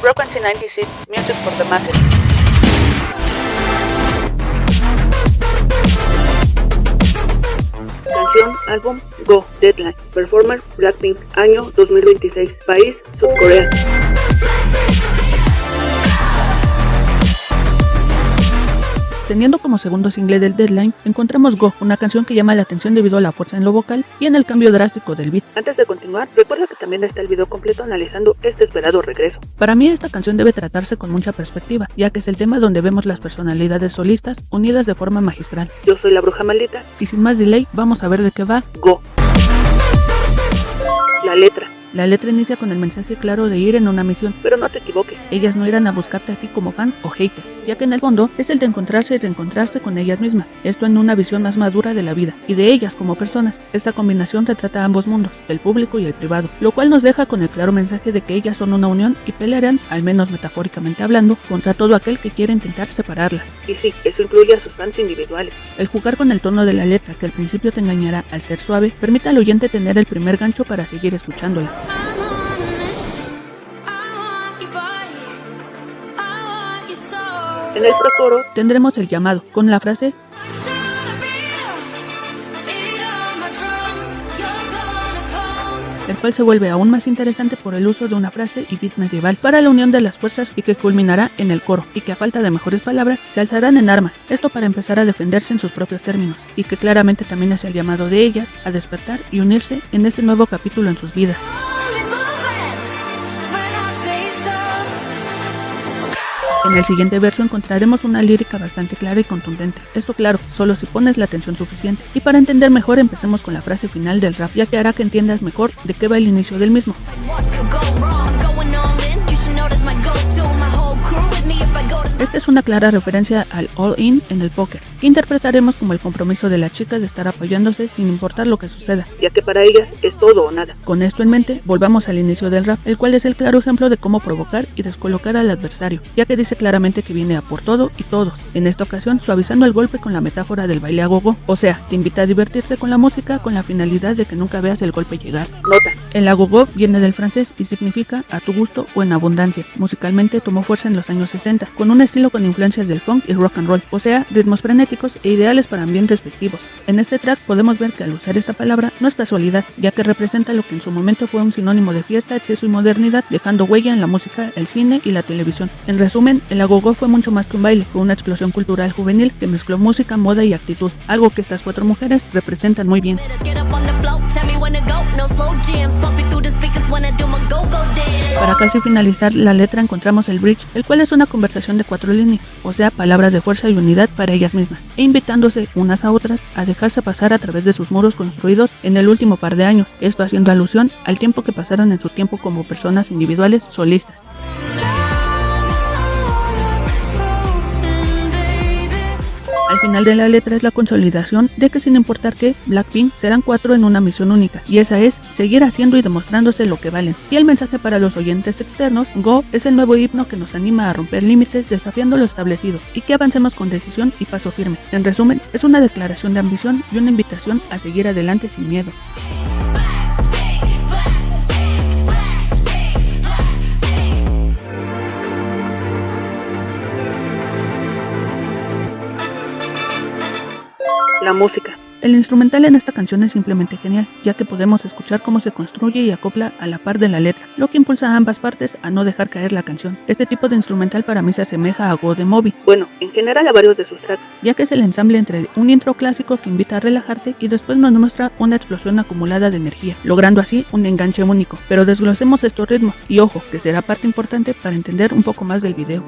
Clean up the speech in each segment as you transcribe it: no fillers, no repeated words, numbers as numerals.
Frequency 96, music for the masses. Canción, álbum, Go, Deadline. Performer, Blackpink. Año 2026. País, Subcorea. Teniendo como segundo single del Deadline, encontramos Go, una canción que llama la atención debido a la fuerza en lo vocal y en el cambio drástico del beat. Antes de continuar, recuerda que también está el video completo analizando este esperado regreso. Para mí esta canción debe tratarse con mucha perspectiva, ya que es el tema donde vemos las personalidades solistas unidas de forma magistral. Yo soy la bruja maldita y sin más delay vamos a ver de qué va Go. La letra. La letra inicia con el mensaje claro de ir en una misión, pero no te equivoques, ellas no irán a buscarte a ti como fan o hater, ya que en el fondo es el de encontrarse y reencontrarse con ellas mismas, esto en una visión más madura de la vida y de ellas como personas. Esta combinación retrata ambos mundos, el público y el privado, lo cual nos deja con el claro mensaje de que ellas son una unión y pelearán, al menos metafóricamente hablando, contra todo aquel que quiera intentar separarlas. Y sí, eso incluye a sus fans individuales. El jugar con el tono de la letra, que al principio te engañará al ser suave, permite al oyente tener el primer gancho para seguir escuchándola. En el coro tendremos el llamado, con la frase el cual se vuelve aún más interesante por el uso de una frase y beat medieval para la unión de las fuerzas y que culminará en el coro, y que a falta de mejores palabras, se alzarán en armas, esto para empezar a defenderse en sus propios términos, y que claramente también es el llamado de ellas a despertar y unirse en este nuevo capítulo en sus vidas. En el siguiente verso encontraremos una lírica bastante clara y contundente. Esto claro, solo si pones la atención suficiente. Y para entender mejor empecemos con la frase final del rap, ya que hará que entiendas mejor de qué va el inicio del mismo. Esta es una clara referencia al all-in en el póker, que interpretaremos como el compromiso de las chicas de estar apoyándose sin importar lo que suceda, ya que para ellas es todo o nada. Con esto en mente, volvamos al inicio del rap, el cual es el claro ejemplo de cómo provocar y descolocar al adversario, ya que dice claramente que viene a por todo y todos, en esta ocasión suavizando el golpe con la metáfora del baile a gogo, o sea, te invita a divertirte con la música con la finalidad de que nunca veas el golpe llegar. Nota, el agogó viene del francés y significa a tu gusto o en abundancia. Musicalmente tomó fuerza en los años 60, con un estilo con influencias del funk y rock and roll, o sea, ritmos frenéticos e ideales para ambientes festivos. En este track podemos ver que al usar esta palabra no es casualidad, ya que representa lo que en su momento fue un sinónimo de fiesta, exceso y modernidad, dejando huella en la música, el cine y la televisión. En resumen, el agogó fue mucho más que un baile, fue una explosión cultural juvenil que mezcló música, moda y actitud, algo que estas cuatro mujeres representan muy bien. Para casi finalizar la letra encontramos el bridge, el cual es una conversación de 4 líneas, o sea, palabras de fuerza y unidad para ellas mismas, e invitándose unas a otras a dejarse pasar a través de sus muros construidos en el último par de años, esto haciendo alusión al tiempo que pasaron en su tiempo como personas individuales solistas. Al final de la letra es la consolidación de que sin importar qué, Blackpink serán 4 en una misión única, y esa es seguir haciendo y demostrándose lo que valen. Y el mensaje para los oyentes externos, Go es el nuevo himno que nos anima a romper límites desafiando lo establecido, y que avancemos con decisión y paso firme. En resumen, es una declaración de ambición y una invitación a seguir adelante sin miedo. La música. El instrumental en esta canción es simplemente genial, ya que podemos escuchar cómo se construye y acopla a la par de la letra, lo que impulsa a ambas partes a no dejar caer la canción. Este tipo de instrumental para mí se asemeja a Go de Moby, bueno, en general a varios de sus tracks, ya que es el ensamble entre un intro clásico que invita a relajarte y después nos muestra una explosión acumulada de energía, logrando así un enganche único. Pero desglosemos estos ritmos, y ojo, que será parte importante para entender un poco más del video.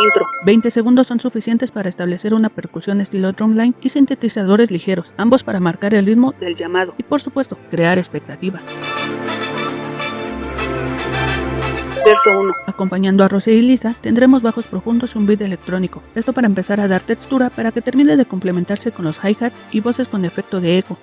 Intro. 20 segundos son suficientes para establecer una percusión estilo drumline y sintetizadores ligeros, ambos para marcar el ritmo del llamado y por supuesto crear expectativa. Verso 1. Acompañando a Rosé y Lisa, tendremos bajos profundos y un beat electrónico. Esto para empezar a dar textura para que termine de complementarse con los hi-hats y voces con efecto de eco.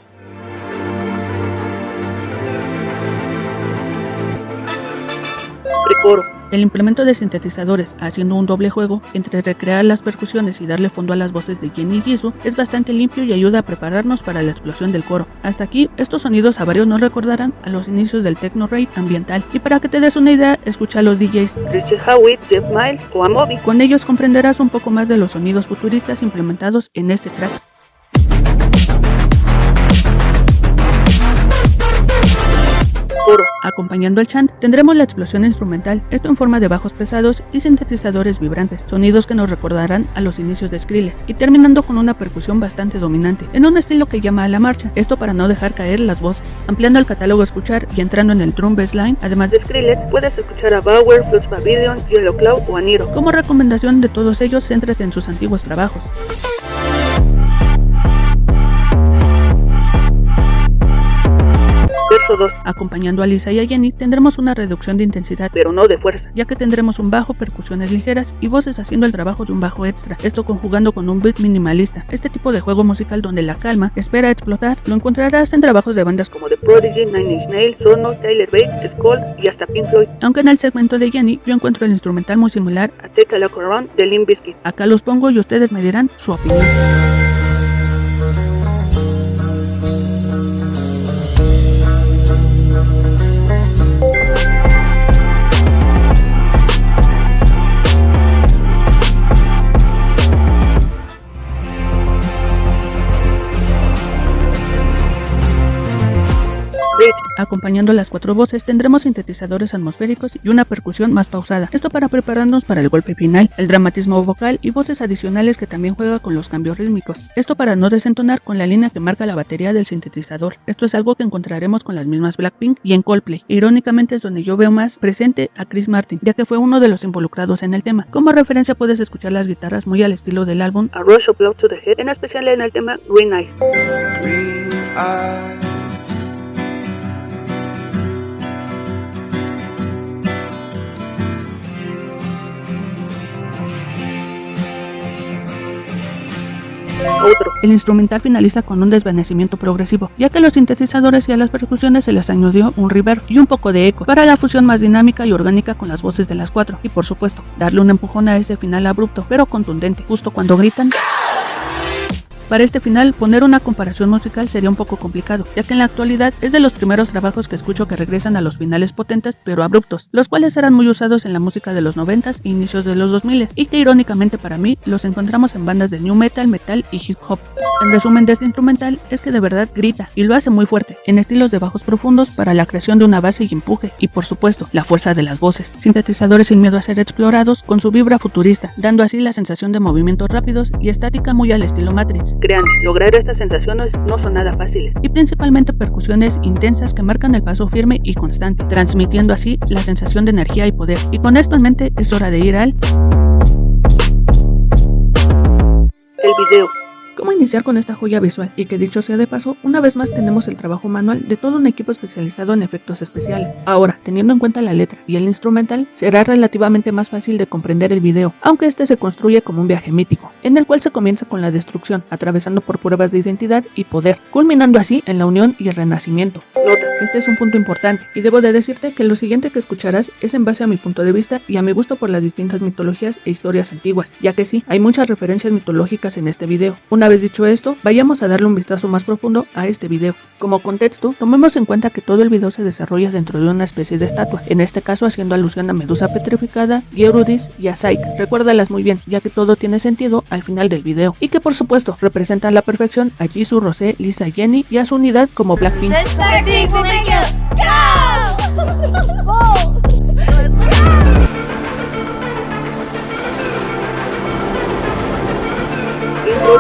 Precoro. El implemento de sintetizadores, haciendo un doble juego entre recrear las percusiones y darle fondo a las voces de Jenny y Jisoo, es bastante limpio y ayuda a prepararnos para la explosión del coro. Hasta aquí, estos sonidos a varios nos recordarán a los inicios del techno rave ambiental, y para que te des una idea, escucha a los DJs Richie Howitt, Jeff Miles o a Moby. Con ellos comprenderás un poco más de los sonidos futuristas implementados en este track. Coro. Acompañando al chant, tendremos la explosión instrumental, esto en forma de bajos pesados y sintetizadores vibrantes, sonidos que nos recordarán a los inicios de Skrillex, y terminando con una percusión bastante dominante, en un estilo que llama a la marcha, esto para no dejar caer las voces. Ampliando el catálogo a escuchar y entrando en el drum bassline, además de Skrillex, puedes escuchar a Bauer, Flux Pavilion, Yellow Claw o a Niro. Como recomendación de todos ellos, céntrate en sus antiguos trabajos. Verso 2. Acompañando a Lisa y a Jenny, tendremos una reducción de intensidad, pero no de fuerza, ya que tendremos un bajo, percusiones ligeras y voces haciendo el trabajo de un bajo extra, esto conjugando con un beat minimalista. Este tipo de juego musical donde la calma espera a explotar, lo encontrarás en trabajos de bandas como The Prodigy, Nine Inch Nails, Sono, Tyler Bates, Skull y hasta Pink Floyd. Aunque en el segmento de Jenny yo encuentro el instrumental muy similar a Take a Look Around de Limp Bizkit. Acá los pongo y ustedes me dirán su opinión. Acompañando las cuatro voces tendremos sintetizadores atmosféricos y una percusión más pausada, esto para prepararnos para el golpe final, el dramatismo vocal y voces adicionales que también juega con los cambios rítmicos, esto para no desentonar con la línea que marca la batería del sintetizador. Esto es algo que encontraremos con las mismas Blackpink y en Coldplay. Irónicamente es donde yo veo más presente a Chris Martin, ya que fue uno de los involucrados en el tema. Como referencia puedes escuchar las guitarras muy al estilo del álbum A Rush of Blood to the Head, en especial en el tema Green Eyes. Green Eyes. Otro. El instrumental finaliza con un desvanecimiento progresivo, ya que los sintetizadores y a las percusiones se les añadió un reverb y un poco de eco para la fusión más dinámica y orgánica con las voces de las cuatro, y por supuesto, darle un empujón a ese final abrupto pero contundente, justo cuando gritan. Para este final, poner una comparación musical sería un poco complicado, ya que en la actualidad es de los primeros trabajos que escucho que regresan a los finales potentes pero abruptos, los cuales eran muy usados en la música de los 90s e inicios de los 2000s, y que irónicamente para mí los encontramos en bandas de new metal, metal y hip hop. En resumen de este instrumental es que de verdad grita, y lo hace muy fuerte, en estilos de bajos profundos para la creación de una base y empuje, y por supuesto, la fuerza de las voces, sintetizadores sin miedo a ser explorados con su vibra futurista, dando así la sensación de movimientos rápidos y estática muy al estilo Matrix. Créanme, lograr estas sensaciones no son nada fáciles, y principalmente percusiones intensas que marcan el paso firme y constante, transmitiendo así la sensación de energía y poder. Y con esto en mente es hora de ir al video. ¿Cómo iniciar con esta joya visual? Y que dicho sea de paso, una vez más tenemos el trabajo manual de todo un equipo especializado en efectos especiales. Ahora, teniendo en cuenta la letra y el instrumental, será relativamente más fácil de comprender el video, aunque este se construye como un viaje mítico, en el cual se comienza con la destrucción, atravesando por pruebas de identidad y poder, culminando así en la unión y el renacimiento. Nota, este es un punto importante, y debo de decirte que lo siguiente que escucharás es en base a mi punto de vista y a mi gusto por las distintas mitologías e historias antiguas, ya que sí, hay muchas referencias mitológicas en este video. Una vez dicho esto, vayamos a darle un vistazo más profundo a este video. Como contexto, tomemos en cuenta que todo el video se desarrolla dentro de una especie de estatua, en este caso haciendo alusión a Medusa petrificada, Eurydice y a Psyche. Recuérdalas muy bien, ya que todo tiene sentido al final del video, y que por supuesto representan a la perfección a Jisoo, Rosé, Lisa, Jenny y a su unidad como Blackpink.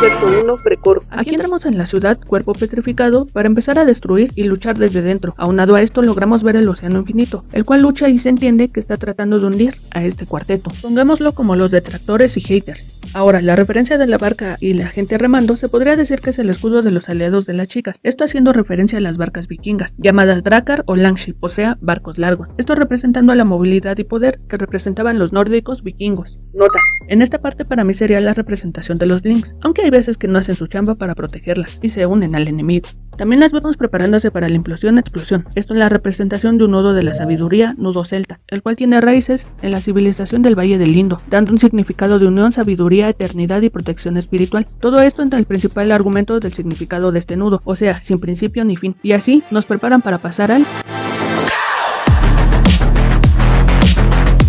Verso 1, precoro. Aquí entramos en la ciudad, cuerpo petrificado, para empezar a destruir y luchar desde dentro. Aunado a esto logramos ver el océano infinito, el cual lucha y se entiende que está tratando de hundir a este cuarteto. Pongámoslo como los detractores y haters. Ahora, la referencia de la barca y la gente remando se podría decir que es el escudo de los aliados de las chicas, esto haciendo referencia a las barcas vikingas, llamadas Drakar o Langship, o sea, barcos largos, esto representando a la movilidad y poder que representaban los nórdicos vikingos. Nota, en esta parte para mí sería la representación de los Blinks, aunque que hay veces que no hacen su chamba para protegerlas y se unen al enemigo. También las vemos preparándose para la implosión-explosión, esto en la representación de un nudo de la sabiduría, nudo celta, el cual tiene raíces en la civilización del Valle del Indo, dando un significado de unión, sabiduría, eternidad y protección espiritual. Todo esto entre el principal argumento del significado de este nudo, o sea, sin principio ni fin, y así nos preparan para pasar al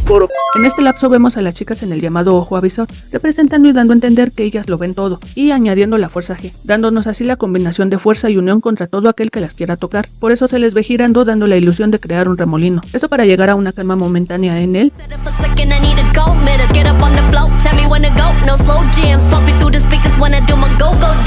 Koro. En este lapso vemos a las chicas en el llamado ojo avisor, representando y dando a entender que ellas lo ven todo, y añadiendo la fuerza G, dándonos así la combinación de fuerza y unión contra todo aquel que las quiera tocar. Por eso se les ve girando, dando la ilusión de crear un remolino. Esto para llegar a una calma momentánea en él.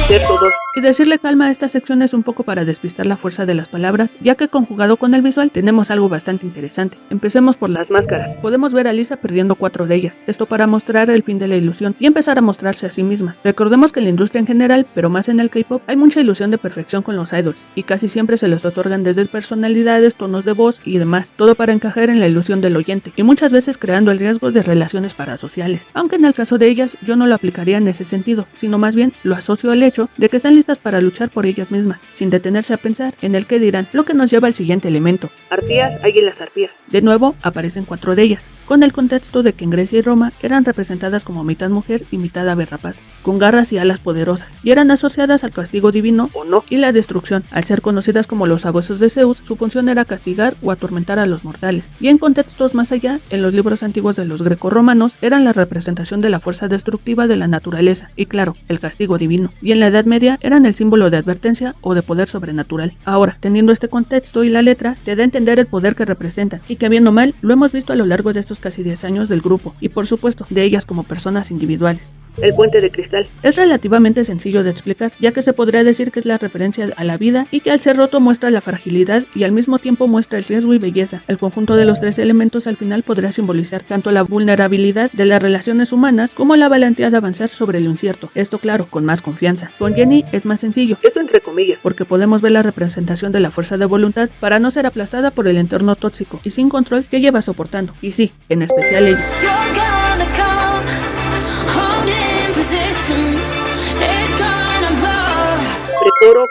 Verso 2. Y decirle calma a esta sección es un poco para despistar la fuerza de las palabras, ya que conjugado con el visual tenemos algo bastante interesante. Empecemos por las máscaras. Podemos ver a Lisa perdiendo 4 de ellas, esto para mostrar el fin de la ilusión y empezar a mostrarse a sí mismas. Recordemos que en la industria en general, pero más en el K-pop, hay mucha ilusión de perfección con los idols, y casi siempre se les otorgan desde personalidades, tonos de voz y demás, todo para encajar en la ilusión del oyente, y muchas veces creando el riesgo de relaciones parasociales. Aunque en el caso de ellas, yo no lo aplicaría en ese sentido, sino más bien lo asocio al hecho de que están listas para luchar por ellas mismas, sin detenerse a pensar en el que dirán, lo que nos lleva al siguiente elemento. Arpías, águilas arpías. De nuevo, aparecen 4 de ellas, con el contexto de que en Grecia y Roma eran representadas como mitad mujer y mitad ave rapaz, con garras y alas poderosas, y eran asociadas al castigo divino o no, y la destrucción. Al ser conocidas como los abuesos de Zeus, su función era castigar o atormentar a los mortales, y en contextos más allá, en los libros antiguos de los grecorromanos, eran la representación de la fuerza destructiva de la naturaleza, y claro, el castigo divino, y en la Edad Media eran el símbolo de advertencia o de poder sobrenatural. Ahora, teniendo este contexto y la letra, te da a entender el poder que representan, y que bien o mal, lo hemos visto a lo largo de estos casi 10 años del grupo, y por supuesto, de ellas como personas individuales. El puente de cristal es relativamente sencillo de explicar, ya que se podría decir que es la referencia a la vida y que al ser roto muestra la fragilidad y al mismo tiempo muestra el riesgo y belleza. El conjunto de los 3 elementos al final podrá simbolizar tanto la vulnerabilidad de las relaciones humanas como la valentía de avanzar sobre lo incierto, esto claro, con más confianza. Con Jennie es más sencillo, esto entre comillas, porque podemos ver la representación de la fuerza de voluntad para no ser aplastada por el entorno tóxico y sin control que lleva soportando, y sí, en especial ella.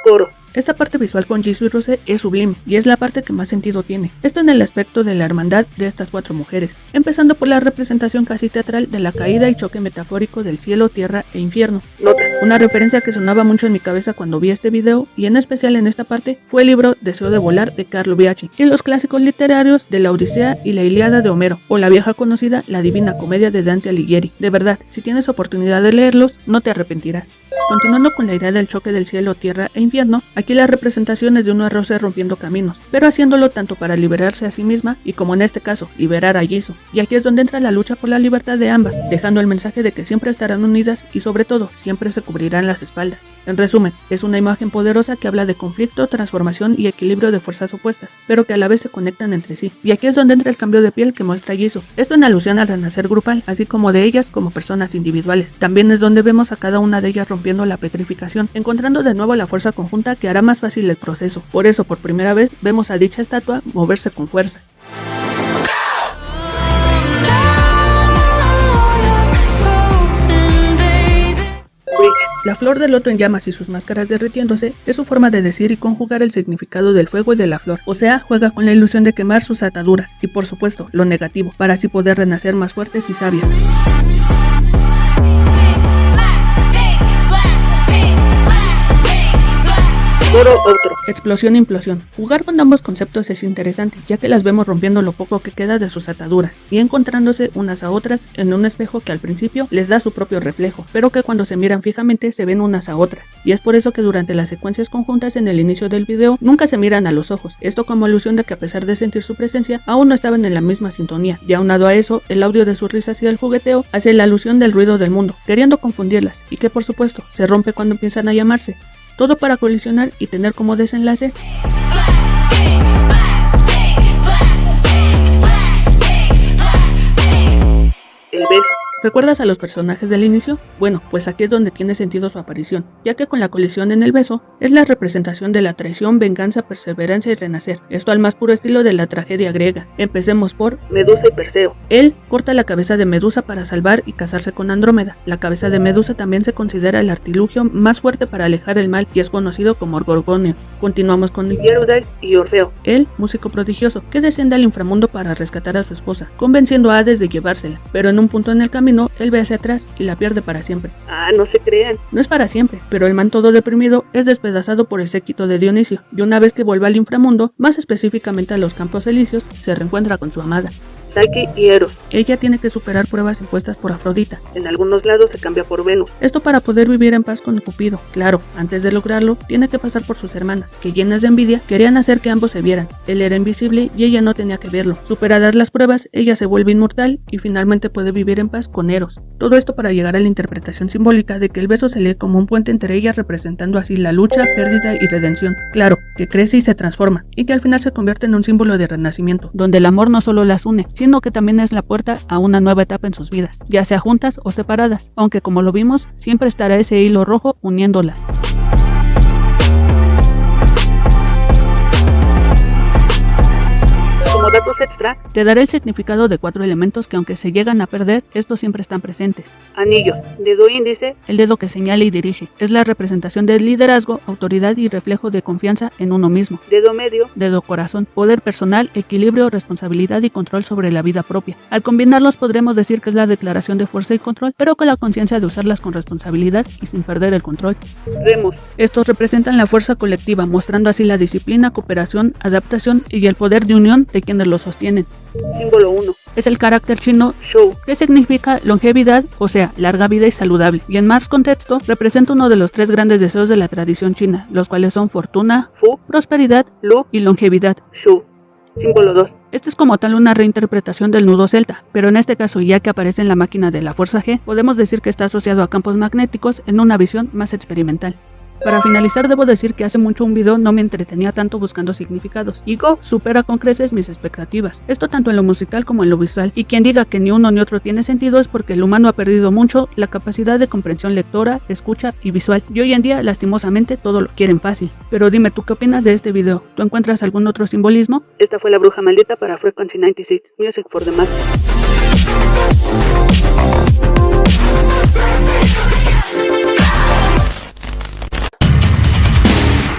Coro. Esta parte visual con Jisoo y Rose es sublime y es la parte que más sentido tiene. Esto en el aspecto de la hermandad de estas 4 mujeres, empezando por la representación casi teatral de la caída y choque metafórico del cielo, tierra e infierno. Nota, una referencia que sonaba mucho en mi cabeza cuando vi este video y en especial en esta parte fue el libro Deseo de volar de Carlo Bianchi y los clásicos literarios de la Odisea y la Ilíada de Homero o la vieja conocida La Divina Comedia de Dante Alighieri. De verdad, si tienes oportunidad de leerlos, no te arrepentirás. Continuando con la idea del choque del cielo, tierra e infierno, aquí la representación es de una Rose rompiendo caminos, pero haciéndolo tanto para liberarse a sí misma y como en este caso, liberar a Jisoo. Y aquí es donde entra la lucha por la libertad de ambas, dejando el mensaje de que siempre estarán unidas y sobre todo, siempre se cubrirán las espaldas. En resumen, es una imagen poderosa que habla de conflicto, transformación y equilibrio de fuerzas opuestas, pero que a la vez se conectan entre sí. Y aquí es donde entra el cambio de piel que muestra Jisoo. Esto en alusión al renacer grupal, así como de ellas como personas individuales. También es donde vemos a cada una de ellas rompiendo la petrificación, encontrando de nuevo la fuerza conjunta que hará más fácil el proceso. Por eso, por primera vez, vemos a dicha estatua moverse con fuerza. La flor de loto en llamas y sus máscaras derritiéndose es su forma de decir y conjugar el significado del fuego y de la flor, o sea, juega con la ilusión de quemar sus ataduras y por supuesto, lo negativo, para así poder renacer más fuertes y sabias. Otro. Explosión e implosión. Jugar con ambos conceptos es interesante, ya que las vemos rompiendo lo poco que queda de sus ataduras y encontrándose unas a otras en un espejo que al principio les da su propio reflejo, pero que cuando se miran fijamente se ven unas a otras. Y es por eso que durante las secuencias conjuntas en el inicio del video nunca se miran a los ojos, esto como alusión de que a pesar de sentir su presencia, aún no estaban en la misma sintonía. Y aunado a eso, el audio de sus risas y el jugueteo hace la alusión del ruido del mundo, queriendo confundirlas, y que por supuesto se rompe cuando empiezan a llamarse. Todo para colisionar y tener como desenlace el beso. ¿Recuerdas a los personajes del inicio? Bueno, pues aquí es donde tiene sentido su aparición, ya que con la colisión en el beso es la representación de la traición, venganza, perseverancia y renacer. Esto al más puro estilo de la tragedia griega. Empecemos por Medusa y Perseo. Él corta la cabeza de Medusa para salvar y casarse con Andrómeda. La cabeza de Medusa también se considera el artilugio más fuerte para alejar el mal y es conocido como Gorgonio. Continuamos con Eurídice y Orfeo. Él, músico prodigioso, que desciende al inframundo para rescatar a su esposa, convenciendo a Hades de llevársela, pero en un punto en el camino él ve hacia atrás y la pierde para siempre. Ah, no se crean. No es para siempre, pero el man todo deprimido es despedazado por el séquito de Dionisio, y una vez que vuelve al inframundo, más específicamente a los Campos Elíseos, se reencuentra con su amada. Psyche y Eros. Ella tiene que superar pruebas impuestas por Afrodita. En algunos lados se cambia por Venus. Esto para poder vivir en paz con Cupido. Claro, antes de lograrlo, tiene que pasar por sus hermanas, que llenas de envidia, querían hacer que ambos se vieran. Él era invisible y ella no tenía que verlo. Superadas las pruebas, ella se vuelve inmortal y finalmente puede vivir en paz con Eros. Todo esto para llegar a la interpretación simbólica de que el beso se lee como un puente entre ellas, representando así la lucha, pérdida y redención. Claro, que crece y se transforma, y que al final se convierte en un símbolo de renacimiento, donde el amor no solo las une, sino que también es la puerta a una nueva etapa en sus vidas, ya sea juntas o separadas, aunque como lo vimos, siempre estará ese hilo rojo uniéndolas. Como datos extra, te daré el significado de 4 elementos que aunque se llegan a perder, estos siempre están presentes. Anillos, dedo índice, el dedo que señala y dirige, es la representación del liderazgo, autoridad y reflejo de confianza en uno mismo. Dedo medio, dedo corazón, poder personal, equilibrio, responsabilidad y control sobre la vida propia. Al combinarlos podremos decir que es la declaración de fuerza y control, pero con la conciencia de usarlas con responsabilidad y sin perder el control. Remos, estos representan la fuerza colectiva, mostrando así la disciplina, cooperación, adaptación y el poder de unión de quienes lo sostienen. Símbolo 1. Es el carácter chino Shou, que significa longevidad, o sea, larga vida y saludable. Y en más contexto, representa uno de los 3 grandes deseos de la tradición china, los cuales son fortuna, Fu, prosperidad, Lu y longevidad, Shu. Símbolo 2. Este es como tal una reinterpretación del nudo celta, pero en este caso, ya que aparece en la máquina de la fuerza G, podemos decir que está asociado a campos magnéticos en una visión más experimental. Para finalizar, debo decir que hace mucho un video no me entretenía tanto buscando significados, y Go supera con creces mis expectativas, esto tanto en lo musical como en lo visual, y quien diga que ni uno ni otro tiene sentido es porque el humano ha perdido mucho la capacidad de comprensión lectora, escucha y visual, y hoy en día lastimosamente todo lo quieren fácil. Pero dime, ¿tú qué opinas de este video? ¿Tú encuentras algún otro simbolismo? Esta fue La Bruja Maldita para Frequency 96, Music for the Masses.